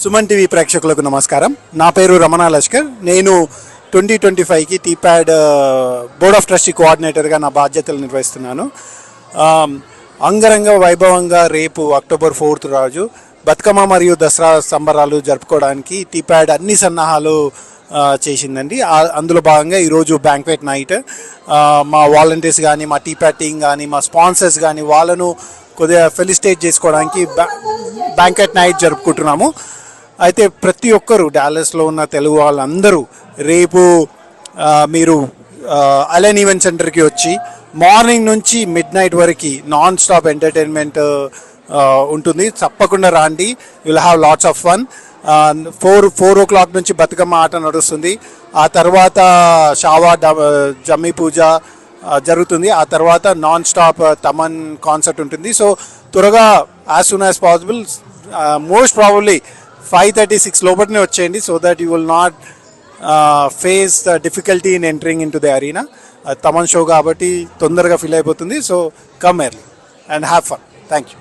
Suman TV ప్రేక్షకులకు నమస్కారం. నా పేరు రమణ లష్కర్. నేను 2025కి టీప్యాడ్ బోర్డ్ ఆఫ్ ట్రస్టీ కోఆర్డినేటర్గా నా బాధ్యతలు నిర్వహిస్తున్నాను. అంగరంగ వైభవంగా రేపు అక్టోబర్ 4th రోజు బతుకమ్మ మరియు దసరా సంబరాలు జరుపుకోవడానికి టీప్యాడ్ అన్ని సన్నాహాలు చేసిందండి. అందులో భాగంగా ఈరోజు బ్యాంక్వెట్ నైట్ మా వాలంటీర్స్ కానీ, మా టీప్యాడ్ టీం కానీ, మా స్పాన్సర్స్ కానీ వాళ్ళను కొద్దిగా ఫెలిసిటేట్ చేసుకోవడానికి బ్యాంక్వెట్ నైట్ జరుపుకుంటున్నాము. అయితే ప్రతి ఒక్కరు డాలస్లో ఉన్న తెలుగు వాళ్ళందరూ రేపు మీరు అలెన్ ఈవెంట్ సెంటర్కి వచ్చి మార్నింగ్ నుంచి మిడ్ నైట్ వరకు నాన్ స్టాప్ ఎంటర్టైన్మెంట్ ఉంటుంది. తప్పకుండా రాండి. Will have lots of fun. 4 o'clock నుంచి బతుకమ్మ ఆట నడుస్తుంది. ఆ తర్వాత షావా జమ్మి పూజ జరుగుతుంది. ఆ తర్వాత నాన్ స్టాప్ తమన్ కాన్సర్ట్ ఉంటుంది. సో త్వరగా as soon as possible, most probably 5:36 లోపలనే వచ్చేయండి. So that you will not face the difficulty in entering into the arena. Thaman show కాబట్టి తొందరగా ఫిల్ అయిపోతుంది. So come early and have fun. Thank you.